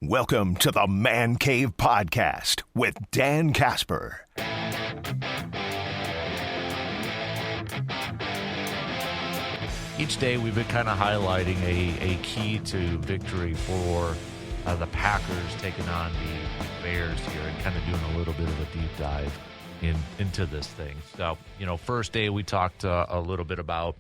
Welcome to the Man Cave Podcast with Dan Kasper. Each day we've been kind of highlighting a key to victory for the Packers taking on the Bears here and kind of doing a little bit of a deep dive into this thing. So, first day we talked a little bit about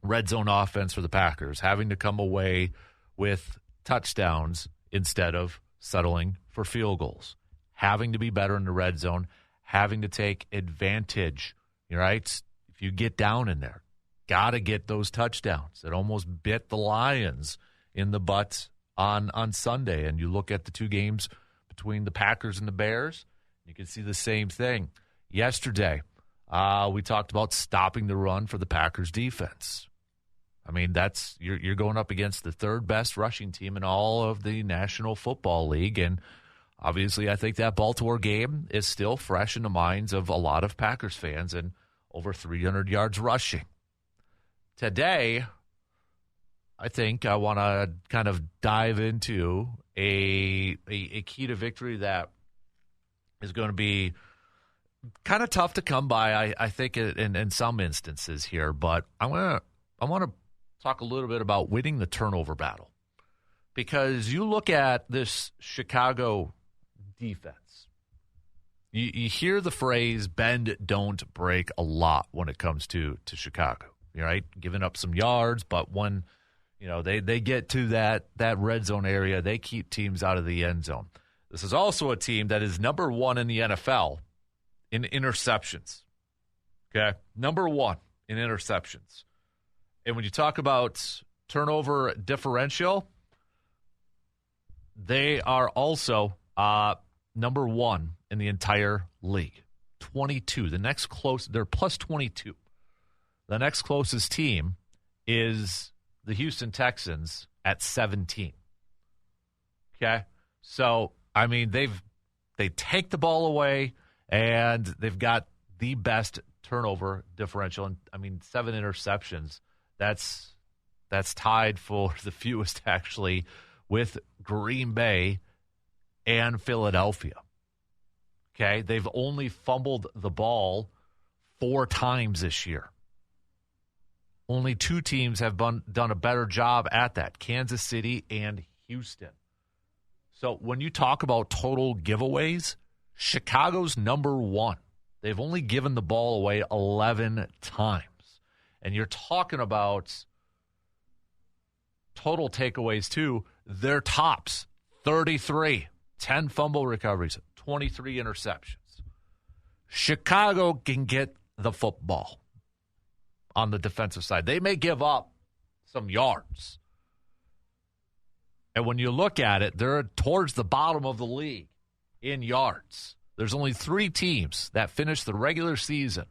red zone offense for the Packers, having to come away with touchdowns instead of settling for field goals, having to be better in the red zone, having to take advantage, right? If you get down in there, got to get those touchdowns. It almost bit the Lions in the butt on Sunday. And you look at the two games between the Packers and the Bears, you can see the same thing. Yesterday, we talked about stopping the run for the Packers defense. I mean, that's you're going up against the third best rushing team in all of the National Football League. And obviously, I think that Baltimore game is still fresh in the minds of a lot of Packers fans, and over 300 yards rushing. Today, I think I want to kind of dive into a key to victory that is going to be kind of tough to come by, I think, in some instances here. But I want to talk a little bit about winning the turnover battle. Because you look at this Chicago defense, you hear the phrase bend, don't break a lot when it comes to Chicago. Right, giving up some yards, but when they get to that red zone area, they keep teams out of the end zone. This is also a team that is number one in the NFL in interceptions. Okay, number one in interceptions. And when you talk about turnover differential, they are also number one in the entire league. 22. The next they're plus 22. The next closest team is the Houston Texans at 17. Okay? So, I mean, they take the ball away, and they've got the best turnover differential. And, I mean, 7 interceptions. That's tied for the fewest, actually, with Green Bay and Philadelphia. Okay? They've only fumbled the ball 4 times this year. Only 2 teams have done a better job at that, Kansas City and Houston. So when you talk about total giveaways, Chicago's number one. They've only given the ball away 11 times. And you're talking about total takeaways, too. They're tops, 33, 10 fumble recoveries, 23 interceptions. Chicago can get the football. On the defensive side, they may give up some yards. And when you look at it, they're towards the bottom of the league in yards. There's only 3 teams that finish the regular season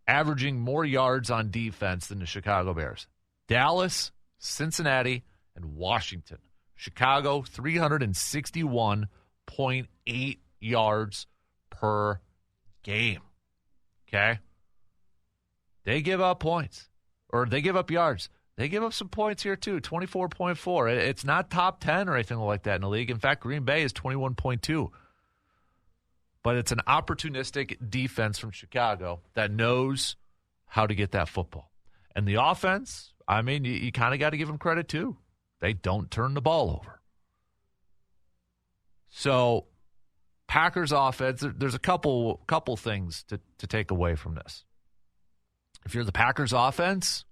averaging more yards on defense than the Chicago Bears. Dallas, Cincinnati, and Washington. Chicago, 361.8 yards per game. Okay? They give up points, or they give up yards. They give up some points here, too, 24.4. It's not top 10 or anything like that in the league. In fact, Green Bay is 21.2. But it's an opportunistic defense from Chicago that knows how to get that football. And the offense, I mean, you kind of got to give them credit, too. They don't turn the ball over. So, Packers offense, there's a couple things to take away from this. If you're the Packers offense,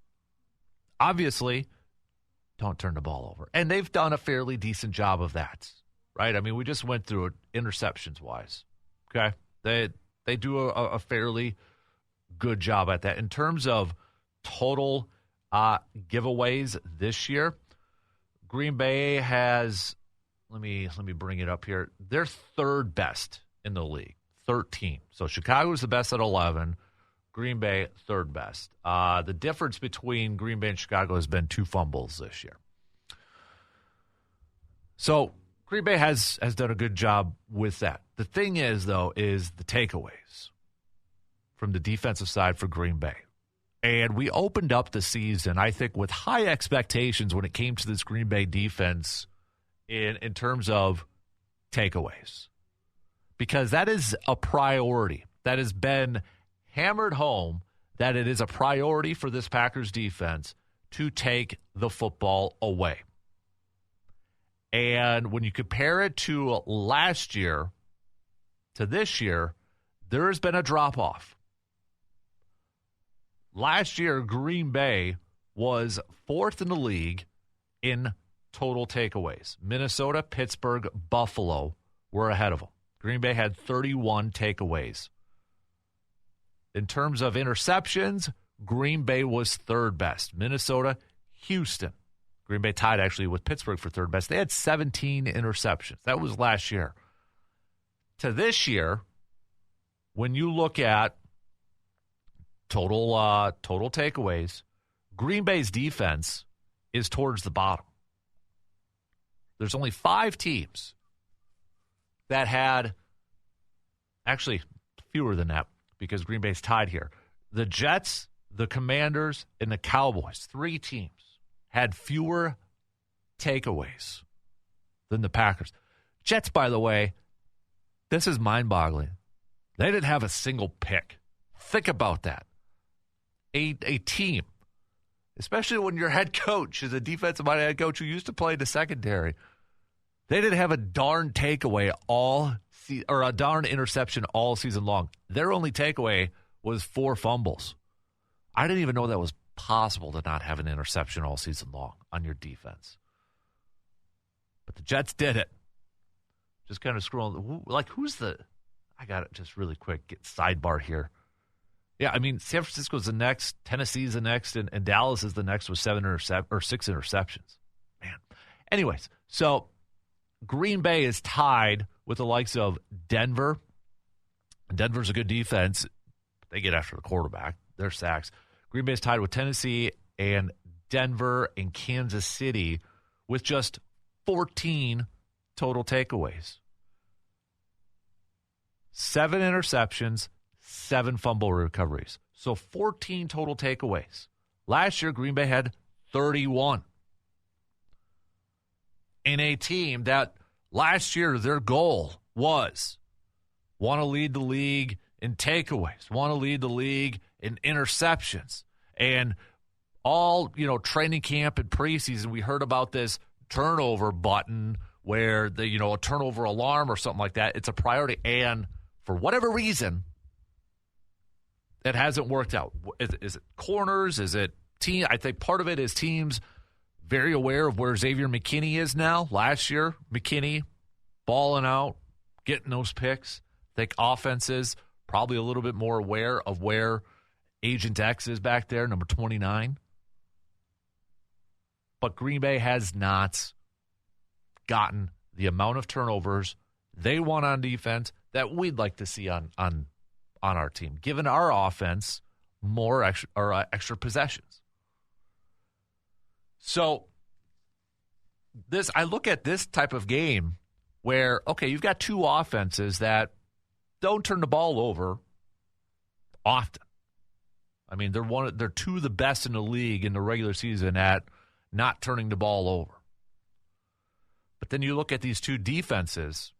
obviously, don't turn the ball over. And they've done a fairly decent job of that, right? I mean, we just went through it interceptions-wise, okay? They do a fairly good job at that. In terms of total giveaways this year, Green Bay has, let me bring it up here, they're third best in the league, 13. So Chicago's the best at 11. Green Bay, third best. The difference between Green Bay and Chicago has been 2 fumbles this year. So Green Bay has done a good job with that. The thing is, though, is the takeaways from the defensive side for Green Bay. And we opened up the season, I think, with high expectations when it came to this Green Bay defense in terms of takeaways, because that is a priority that has been hammered home, that it is a priority for this Packers defense to take the football away. And when you compare it to last year to this year, there has been a drop-off. Last year, Green Bay was 4th in the league in total takeaways. Minnesota, Pittsburgh, Buffalo were ahead of them. Green Bay had 31 takeaways. In terms of interceptions, Green Bay was 3rd best. Minnesota, Houston. Green Bay tied actually with Pittsburgh for 3rd best. They had 17 interceptions. That was last year. To this year, when you look at total takeaways, Green Bay's defense is towards the bottom. There's only 5 teams that had, actually fewer than that because Green Bay's tied here. The Jets, the Commanders, and the Cowboys, 3 teams had fewer takeaways than the Packers. Jets, by the way, this is mind-boggling. They didn't have a single pick. Think about that. A team, especially when your head coach is a defensive-minded head coach who used to play in the secondary, they didn't have a darn takeaway or a darn interception all season long. Their only takeaway was 4 fumbles. I didn't even know that was possible to not have an interception all season long on your defense. But the Jets did it. Just kind of scrolling. Like, who's the... I got it just really quick. Get sidebar here. Yeah, I mean, San Francisco's the next, Tennessee's the next, and Dallas is the next with 6 interceptions. Man. Anyways, so Green Bay is tied with the likes of Denver. Denver's a good defense. They get after the quarterback. They're sacks. Green Bay is tied with Tennessee and Denver and Kansas City with just 14 total takeaways. 7 interceptions, 7 fumble recoveries. So 14 total takeaways. Last year, Green Bay had 31. In a team that last year their goal was want to lead the league in takeaways, want to lead the league in interceptions. And all, training camp and preseason, we heard about this turnover button where a turnover alarm or something like that. It's a priority. And for whatever reason, it hasn't worked out. Is it corners? Is it team? I think part of it is teams very aware of where Xavier McKinney is now. Last year, McKinney balling out, getting those picks. I think offenses probably a little bit more aware of where Agent X is back there, number 29. But Green Bay has not gotten the amount of turnovers they want on defense that we'd like to see on our team, given our offense more extra possessions. So I look at this type of game where, okay, you've got 2 offenses that don't turn the ball over often. I mean, they're 2 of the best in the league in the regular season at not turning the ball over. But then you look at these 2 defenses,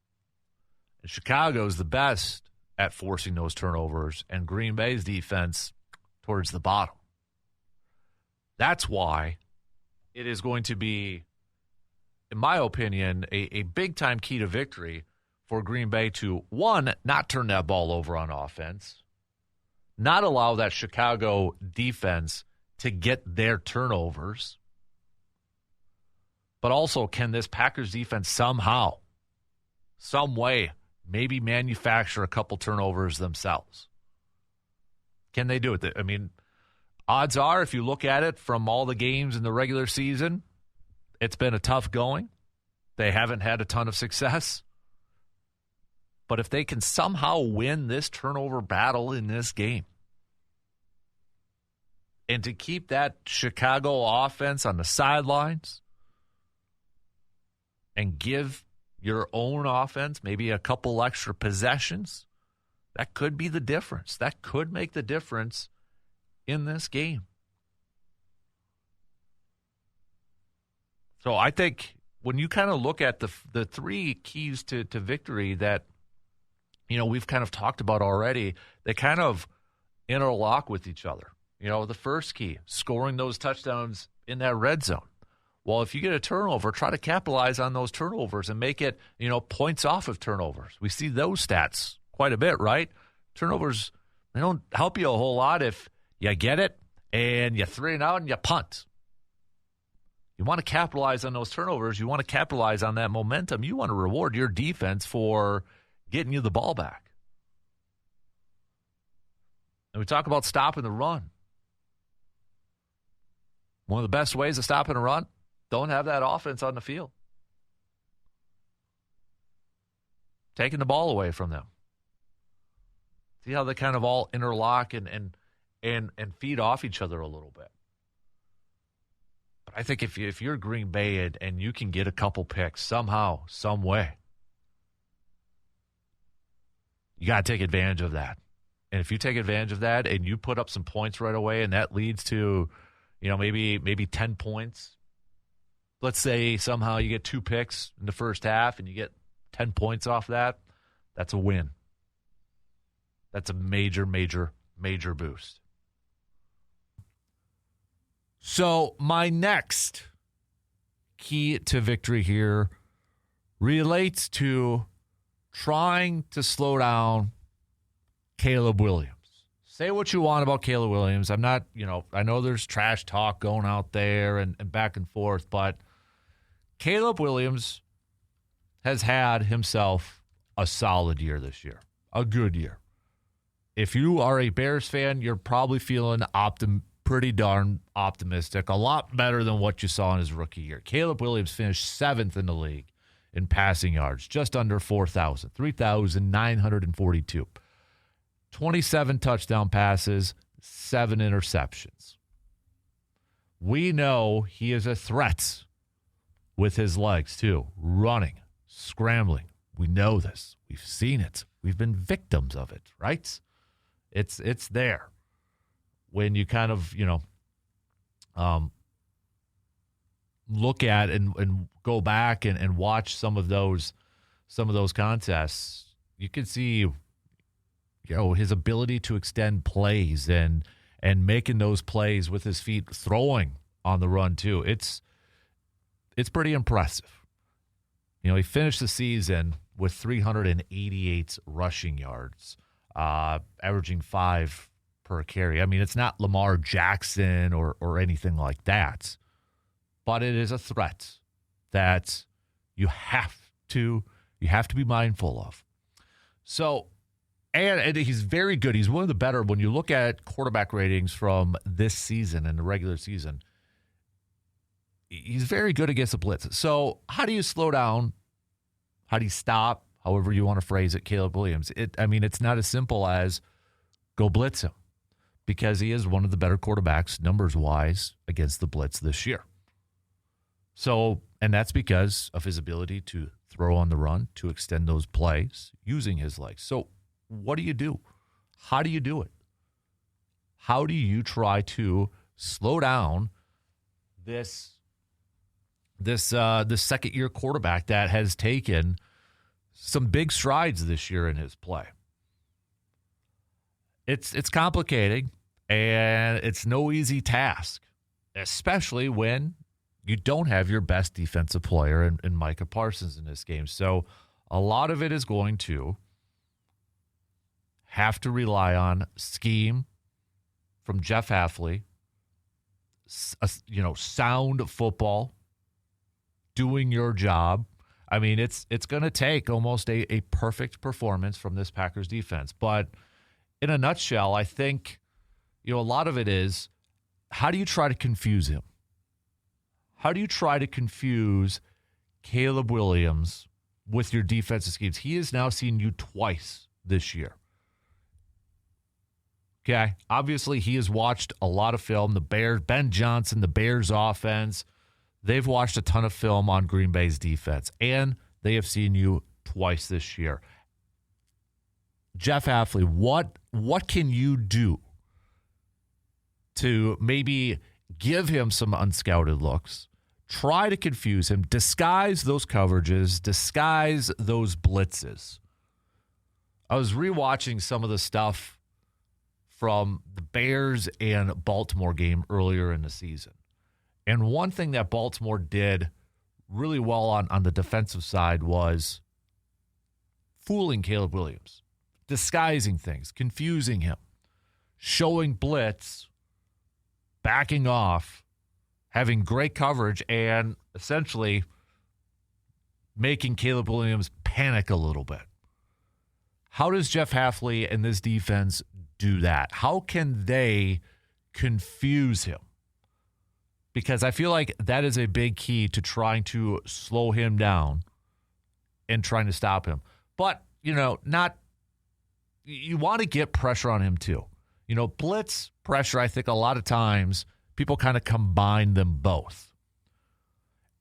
and Chicago's the best at forcing those turnovers, and Green Bay's defense towards the bottom. That's why it is going to be, in my opinion, a big-time key to victory for Green Bay to, 1, not turn that ball over on offense, not allow that Chicago defense to get their turnovers, but also can this Packers defense somehow, some way, maybe manufacture a couple turnovers themselves? Can they do it? I mean, odds are, if you look at it from all the games in the regular season, it's been a tough going. They haven't had a ton of success. But if they can somehow win this turnover battle in this game, and to keep that Chicago offense on the sidelines and give your own offense maybe a couple extra possessions, that could be the difference. That could make the difference in this game. So I think when you kind of look at the three keys to victory that, we've kind of talked about already, they kind of interlock with each other. The first key, scoring those touchdowns in that red zone. Well, if you get a turnover, try to capitalize on those turnovers and make it, points off of turnovers. We see those stats quite a bit, right? Turnovers, they don't help you a whole lot if you get it and you 3 and out and you punt. You want to capitalize on those turnovers. You want to capitalize on that momentum. You want to reward your defense for getting you the ball back. And we talk about stopping the run. One of the best ways of stopping a run, don't have that offense on the field. Taking the ball away from them. See how they kind of all interlock and feed off each other a little bit. But I think if you're Green Bay and you can get a couple picks somehow, some way, you got to take advantage of that. And if you take advantage of that and you put up some points right away and that leads to, maybe 10 points, let's say somehow you get 2 picks in the first half and you get 10 points off that, that's a win. That's a major, major, major boost. So my next key to victory here relates to trying to slow down Caleb Williams. Say what you want about Caleb Williams. I'm not, I know there's trash talk going out there and back and forth, but Caleb Williams has had himself a solid year this year, a good year. If you are a Bears fan, you're probably feeling pretty darn optimistic, a lot better than what you saw in his rookie year. Caleb Williams finished 7th in the league in passing yards, just under 4,000, 3,942. 27 touchdown passes, 7 interceptions. We know he is a threat with his legs, too. Running, scrambling. We know this. We've seen it. We've been victims of it, right? It's there. When you kind of, look at and go back and watch some of those contests, you can see, his ability to extend plays and making those plays with his feet, throwing on the run too. It's pretty impressive. He finished the season with 388 rushing yards, averaging 5 per carry. I mean, it's not Lamar Jackson or anything like that, but it is a threat that you have to be mindful of. So, and he's very good. He's one of the better when you look at quarterback ratings from this season and the regular season. He's very good against the blitz. So, how do you slow down? How do you stop? However you want to phrase it, Caleb Williams. It's not as simple as go blitz him, because he is one of the better quarterbacks, numbers-wise, against the blitz this year. So, and that's because of his ability to throw on the run, to extend those plays using his legs. So, what do you do? How do you do it? How do you try to slow down this second-year quarterback that has taken some big strides this year in his play? It's complicated, and it's no easy task, especially when you don't have your best defensive player in Micah Parsons in this game. So a lot of it is going to have to rely on scheme from Jeff Hafley, sound football, doing your job. I mean, it's going to take almost a perfect performance from this Packers defense. But in a nutshell, I think, a lot of it is, how do you try to confuse him? How do you try to confuse Caleb Williams with your defensive schemes? He has now seen you twice this year. Okay, obviously he has watched a lot of film. The Bears, Ben Johnson, the Bears offense, they've watched a ton of film on Green Bay's defense, and they have seen you twice this year. Jeff Hafley, what can you do to maybe give him some unscouted looks, try to confuse him, disguise those coverages, disguise those blitzes. I was rewatching some of the stuff from the Bears and Baltimore game earlier in the season. And one thing that Baltimore did really well on the defensive side was fooling Caleb Williams, disguising things, confusing him, showing blitz, backing off, having great coverage, and essentially making Caleb Williams panic a little bit. How does Jeff Hafley and this defense do that? How can they confuse him? Because I feel like that is a big key to trying to slow him down and trying to stop him. But, you want to get pressure on him too. Blitz, pressure, I think a lot of times people kind of combine them both.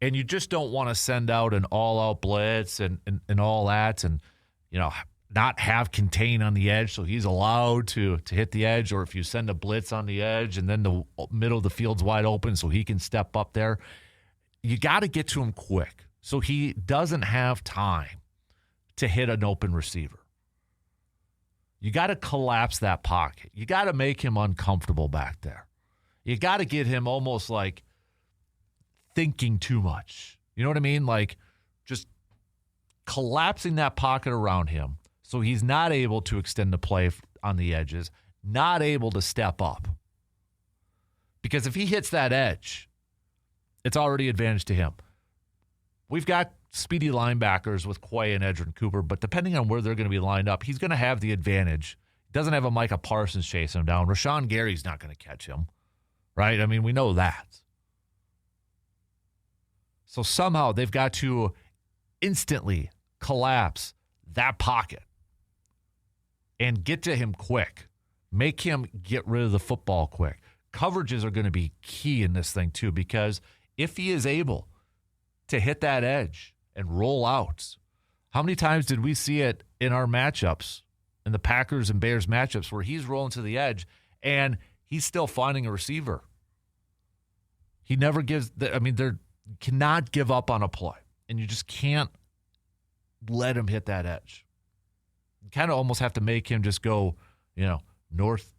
And you just don't want to send out an all-out blitz and all that and, not have contain on the edge so he's allowed to hit the edge, or if you send a blitz on the edge and then the middle of the field's wide open so he can step up there, you got to get to him quick so he doesn't have time to hit an open receiver. You got to collapse that pocket. You got to make him uncomfortable back there. You got to get him almost like thinking too much. You know what I mean? Like just collapsing that pocket around him so he's not able to extend the play on the edges, not able to step up. Because if he hits that edge, it's already advantage to him. We've got speedy linebackers with Quay and Edgerrin Cooper, but depending on where they're going to be lined up, he's going to have the advantage. He doesn't have a Micah Parsons chasing him down. Rashawn Gary's not going to catch him, right? I mean, we know that. So somehow they've got to instantly collapse that pocket and get to him quick. Make him get rid of the football quick. Coverages are going to be key in this thing too, because if he is able to hit that edge and roll out, how many times did we see it in our matchups, in the Packers and Bears matchups, where he's rolling to the edge and he's still finding a receiver? He never gives, they cannot give up on a play, and you just can't let him hit that edge. You kind of almost have to make him just go, north,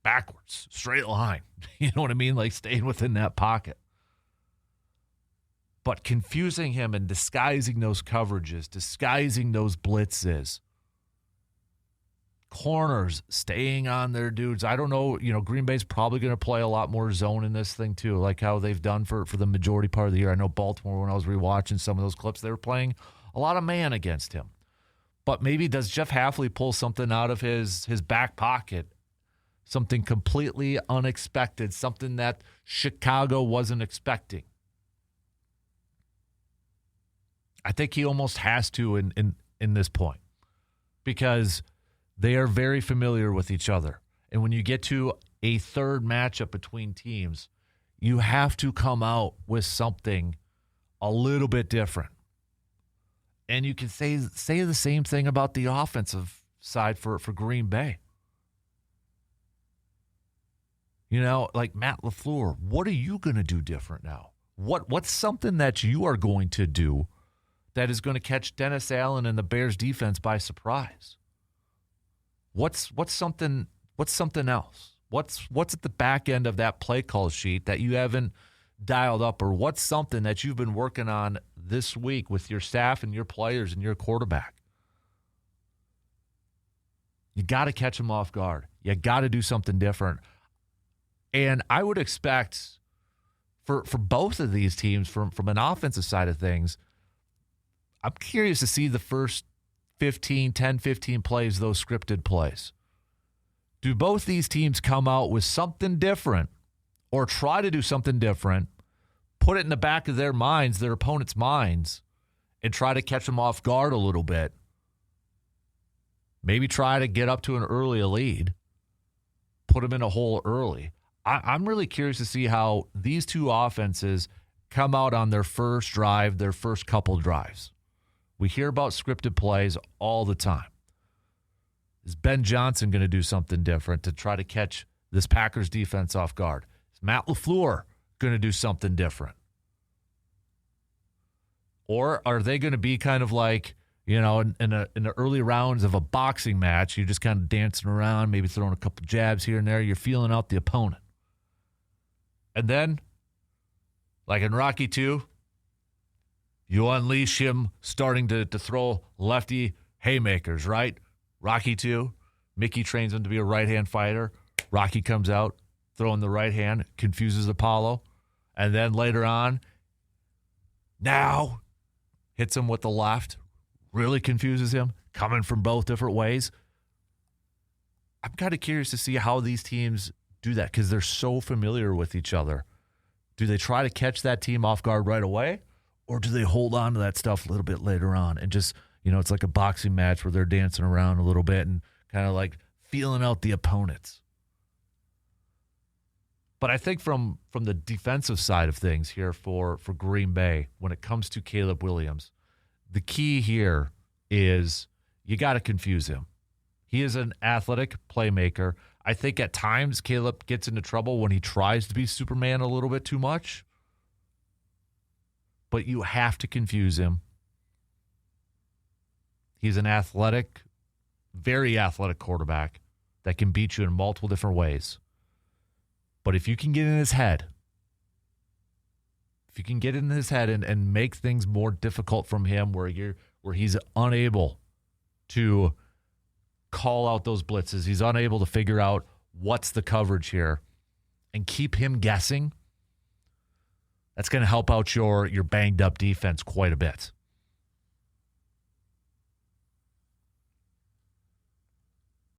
backwards, straight line. You know what I mean? Like staying within that pocket. But confusing him and disguising those coverages, disguising those blitzes, corners staying on their dudes. I don't know, Green Bay's probably going to play a lot more zone in this thing too, like how they've done for the majority part of the year. I know Baltimore, when I was rewatching some of those clips, they were playing a lot of man against him. But maybe does Jeff Hafley pull something out of his back pocket, something completely unexpected, something that Chicago wasn't expecting? I think he almost has to in this point, because they are very familiar with each other. And when you get to a third matchup between teams, you have to come out with something a little bit different. And you can say the same thing about the offensive side for Green Bay. Like Matt LaFleur, what are you going to do different now? What's something that you are going to do that is going to catch Dennis Allen and the Bears defense by surprise? What's something else? What's at the back end of that play call sheet that you haven't dialed up, or what's something that you've been working on this week with your staff and your players and your quarterback? You got to catch them off guard. You got to do something different. And I would expect for both of these teams, from an offensive side of things, I'm curious to see the first 10, 15 plays, those scripted plays. Do both these teams come out with something different, or try to do something different, put it in the back of their minds, their opponent's minds, and try to catch them off guard a little bit? Maybe try to get up to an early lead, put them in a hole early. I'm really curious to see how these two offenses come out on their first drive, their first couple drives. We hear about scripted plays all the time. Is Ben Johnson going to do something different to try to catch this Packers defense off guard? Is Matt LaFleur going to do something different? Or are they going to be kind of like, in the early rounds of a boxing match, you're just kind of dancing around, maybe throwing a couple jabs here and there. You're feeling out the opponent. And then, like in Rocky 2, you unleash him starting to throw lefty haymakers, right? Rocky 2, Mickey trains him to be a right-hand fighter. Rocky comes out, throwing the right hand, confuses Apollo. And then later on, now hits him with the left, really confuses him, coming from both different ways. I'm kind of curious to see how these teams do that because they're so familiar with each other. Do they try to catch that team off guard right away, or do they hold on to that stuff a little bit later on and just, it's like a boxing match where they're dancing around a little bit and kind of like feeling out the opponents? But I think from the defensive side of things here for Green Bay, when it comes to Caleb Williams, the key here is you got to confuse him. He is an athletic playmaker. I think at times Caleb gets into trouble when he tries to be Superman a little bit too much. But you have to confuse him. He's an athletic, very athletic quarterback that can beat you in multiple different ways. But if you can get in his head, and make things more difficult from him where he's unable to call out those blitzes, he's unable to figure out what's the coverage here, and keep him guessing, that's going to help out your banged up defense quite a bit.